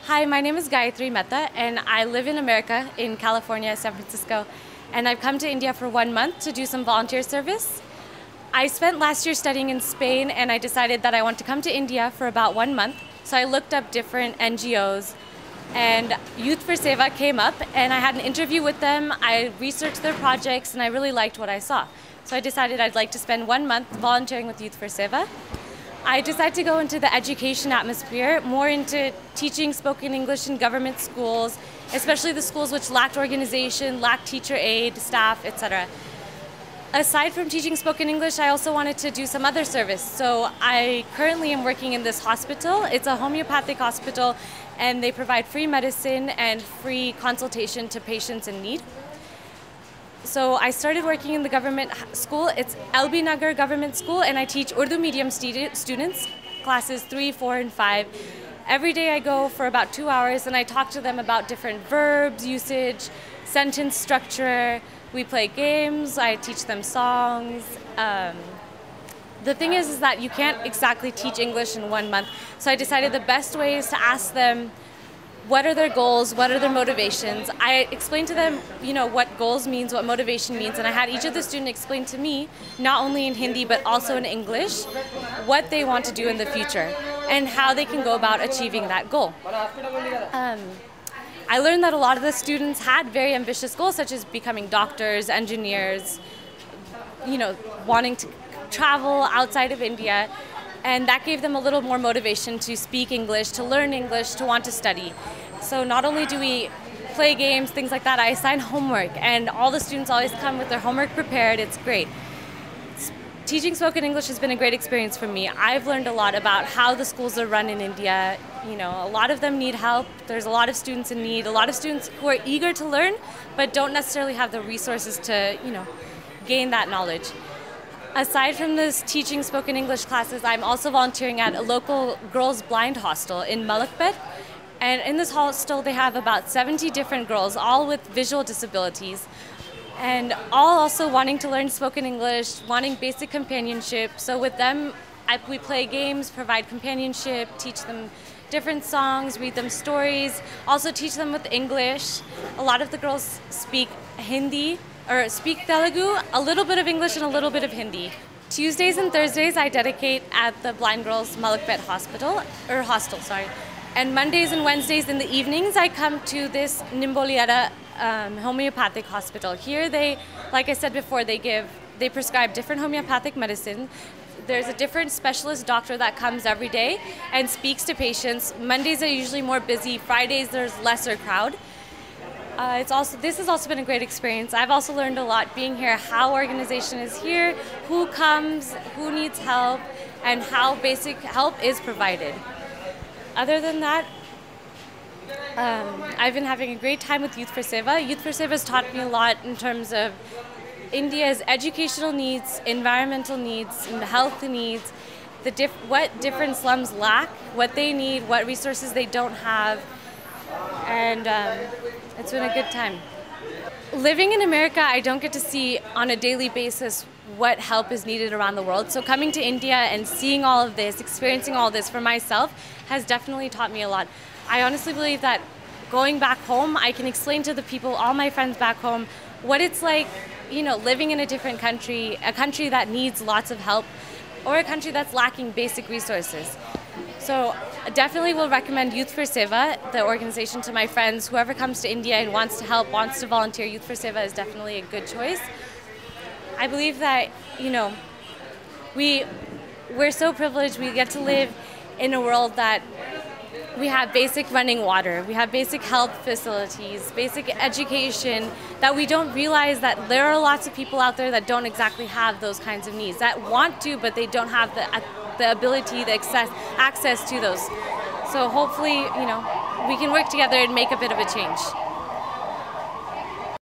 Hi, my name is Gayatri Mehta and I live in America, in California, San Francisco, and I've come to India for 1 month to do some volunteer service. I spent last year studying in Spain and I decided that I want to come to India for about 1 month. So I looked up different NGOs and Youth for Seva came up and I had an interview with them. I researched their projects and I really liked what I saw. So I decided I'd like to spend 1 month volunteering with Youth for Seva. I decided to go into the education atmosphere, more into teaching spoken English in government schools, especially the schools which lacked organization, lacked teacher aid, staff, etc. Aside from teaching spoken English, I also wanted to do some other service. So I currently am working in this hospital. It's a homeopathic hospital and they provide free medicine and free consultation to patients in need. So I started working in the government school. It's LB Nagar Government School and I teach Urdu medium students, classes 3, 4, and 5. Every day I go for about 2 hours and I talk to them about different verbs, usage, sentence structure. We play games, I teach them songs. The thing is that you can't exactly teach English in 1 month. So I decided the best way is to ask them what are their goals, what are their motivations. I explained to them, what goals means, what motivation means, and I had each of the students explain to me, not only in Hindi but also in English, what they want to do in the future and how they can go about achieving that goal. I learned that a lot of the students had very ambitious goals, such as becoming doctors, engineers, wanting to travel outside of India. And that gave them a little more motivation to speak English, to learn English, to want to study. So not only do we play games, things like that, I assign homework and all the students always come with their homework prepared. It's great. Teaching spoken English has been a great experience for me. I've learned a lot about how the schools are run in India. A lot of them need help. There's a lot of students in need, a lot of students who are eager to learn but don't necessarily have the resources to, gain that knowledge. Aside from this teaching spoken English classes, I'm also volunteering at a local girls' blind hostel in Malakpet. And in this hostel, they have about 70 different girls, all with visual disabilities, and all also wanting to learn spoken English, wanting basic companionship. So with them, we play games, provide companionship, teach them different songs, read them stories, also teach them with English. A lot of the girls speak Hindi, or speak Telugu, a little bit of English and a little bit of Hindi. Tuesdays and Thursdays I dedicate at the Blind Girls Malakpet hostel. And Mondays and Wednesdays in the evenings I come to this Nimboliera homeopathic hospital. Here they, like I said before, they prescribe different homeopathic medicine. There's a different specialist doctor that comes every day and speaks to patients. Mondays are usually more busy, Fridays there's lesser crowd. This has also been a great experience. I've also learned a lot being here, how organization is here, who comes, who needs help, and how basic help is provided. Other than that, I've been having a great time with Youth for Seva. Youth for Seva has taught me a lot in terms of India's educational needs, environmental needs, and health needs, what different slums lack, what they need, what resources they don't have, and it's been a good time. Living in America, I don't get to see on a daily basis what help is needed around the world. So coming to India and seeing all of this, experiencing all this for myself has definitely taught me a lot. I honestly believe that going back home, I can explain to the people, all my friends back home, what it's like, living in a different country, a country that needs lots of help, or a country that's lacking basic resources. So definitely will recommend Youth for Seva, the organization, to my friends. Whoever comes to India and wants to help, wants to volunteer, Youth for Seva is definitely a good choice. I believe that, we're so privileged. We get to live in a world that we have basic running water, we have basic health facilities, basic education, that we don't realize that there are lots of people out there that don't exactly have those kinds of needs, that want to, but they don't have the ability, the access to those. So hopefully, we can work together and make a bit of a change.